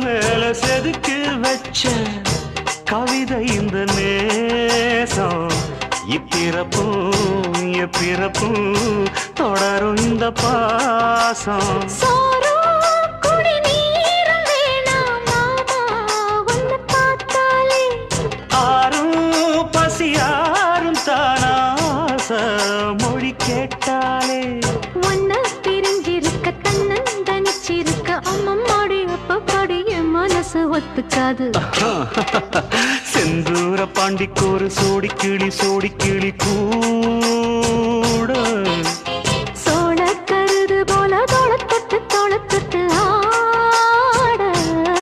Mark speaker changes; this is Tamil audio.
Speaker 1: மேல செதுக்கு வச்ச கவிதை இந்த நேசம் இப்பிறப்பும் எப்பிறப்பும் தொடரும் இந்த பாசம் மொழி கேட்டாலே
Speaker 2: ஒன்ன பிரிஞ்சிருக்க தன்னந்தனிச்சிருக்க அம்மம்மாடி அப்பப்பாடி என் மனசு ஒத்துக்காது
Speaker 1: செந்தூர பாண்டிக்கு ஒரு சோடி கிளி கூ